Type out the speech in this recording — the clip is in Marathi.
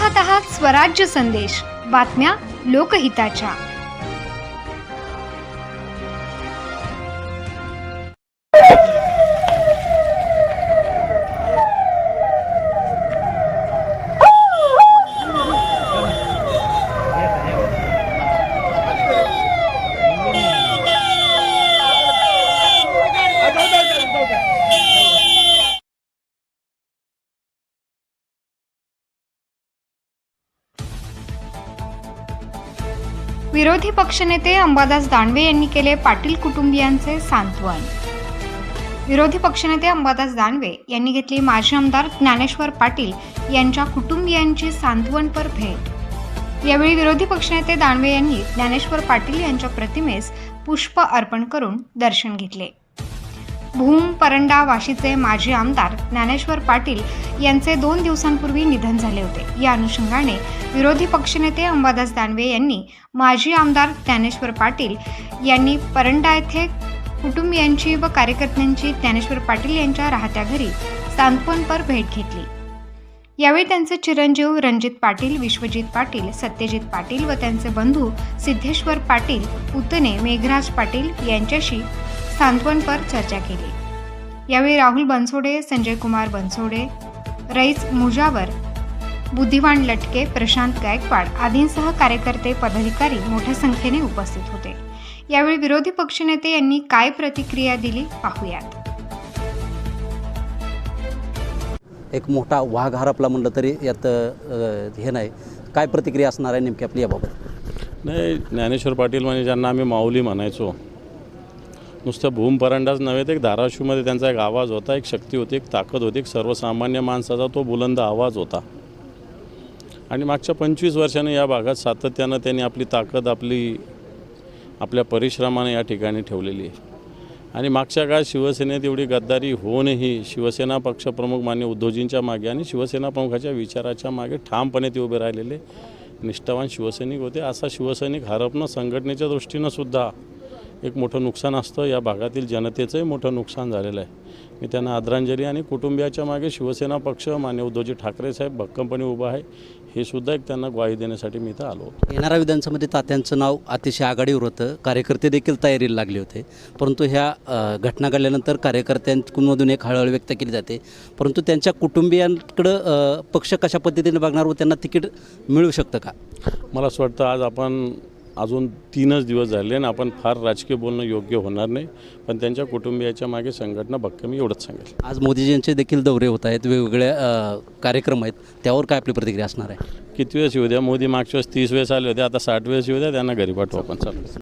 पाहत आहात स्वराज्य संदेश, बातम्या लोकहिताच्या। विरोधी पक्षनेते अंबादास दानवे यांनी केले पाटील कुटुंबियांचे सांत्वन। विरोधी पक्षनेते अंबादास दानवे यांनी घेतली माजी आमदार ज्ञानेश्वर पाटील यांच्या कुटुंबियांची सांत्वनपर भेट। यावेळी विरोधी पक्षनेते दानवे यांनी ज्ञानेश्वर पाटील यांच्या प्रतिमेस पुष्प अर्पण करून दर्शन घेतले। भूम परंडा वाशीचे माजी आमदार ज्ञानेश्वर पाटील यांचे 2 दिवसांपूर्वी निधन झाले होते। या अनुषंगाने विरोधी पक्षनेते अंबादास दानवे यांनी माजी आमदार ज्ञानेश्वर पाटील यांनी परंडा येथे कुटुंबियांची व कार्यकर्त्यांची ज्ञानेश्वर पाटील यांच्या राहत्या घरी सांत्वनपर भेट घेतली। यावेळी त्यांचे चिरंजीव रणजित पाटील, विश्वजित पाटील, सत्यजित पाटील व त्यांचे बंधू सिद्धेश्वर पाटील, पुतणे मेघराज पाटील यांच्याशी सांत्वनपर चर्चा केली। यावेळी राहुल बनसोडे, संजय कुमार बनसोडे, रईस मुजावर, बुद्धिवान लटके, प्रशांत गायकवाड आदींसह कार्यकर्ते पदाधिकारी मोठ्या संख्येने उपस्थित होते। यावेळी विरोधी पक्षनेते यांनी काय प्रतिक्रिया दिली पाहूयात। एक मोठा वाघ हरपला म्हणलं तरी यात हे नाही, काय प्रतिक्रिया असणार आहे नेमकी आपली याबाबत? नाही, ज्ञानेश्वर पाटील म्हणजे ज्यांना आम्ही माऊली म्हणायचो, नुसतं भूम परंडाच नव्हे तर एक धाराशिवमध्ये त्यांचा एक आवाज होता, एक शक्ती होती, एक ताकद होती, एक सर्वसामान्य माणसाचा तो बुलंद आवाज होता। आणि मागच्या 25 वर्षांनी या भागात सातत्यानं त्यांनी आपली ताकद आपल्या परिश्रमाने या ठिकाणी ठेवलेली आहे। आणि मागच्या काळात शिवसेनेत एवढी गद्दारी होऊनही शिवसेना पक्षप्रमुख मान्य उद्धवजींच्या मागे आणि शिवसेना प्रमुखाच्या विचाराच्या मागे ठामपणे ते उभे राहिलेले निष्ठावान शिवसैनिक होते। असा शिवसैनिक हरपणं संघटनेच्या दृष्टीनं सुद्धा एक मोठं नुकसान असतं। या भागातील जनतेचंही मोठं नुकसान झालेलं आहे। मी त्यांना आदरांजली आणि कुटुंबियाच्या मागे शिवसेना पक्ष मान्य उद्धवजी ठाकरे साहेब भक्कमपणे उभा आहे, हे सुद्धा एक त्यांना ग्वाही देण्यासाठी मी इथं आलो होतो। येणाऱ्या विधानसभेमध्ये तात्यांचं नाव अतिशय आघाडीवर होतं, कार्यकर्ते देखील तयारीला लागले होते, परंतु ह्या घटना घडल्यानंतर कार्यकर्त्यांमधून एक हळहळ व्यक्त केली जाते, परंतु त्यांच्या कुटुंबियांकडं पक्ष कशा पद्धतीने बघणार व त्यांना तिकीट मिळू शकतं का? मला असं वाटतं आज आपण अजून 3च दिवस झाले आणि आपण फार राजकीय बोलणं योग्य होणार नाही, पण त्यांच्या कुटुंबियाच्या मागे संघटना भक्कम, मी एवढंच सांगेल। आज मोदीजींचे देखील दौरे होत आहेत, वेगवेगळ्या कार्यक्रम आहेत, त्यावर काय आपली प्रतिक्रिया असणार आहे? किती वेळेस येऊ द्या, मोदी मागच्या वेळेस 30 वेळेस आले होते, आता 60 वेळेस येऊ द्या, त्यांना घरी पाठवू आपण। चालू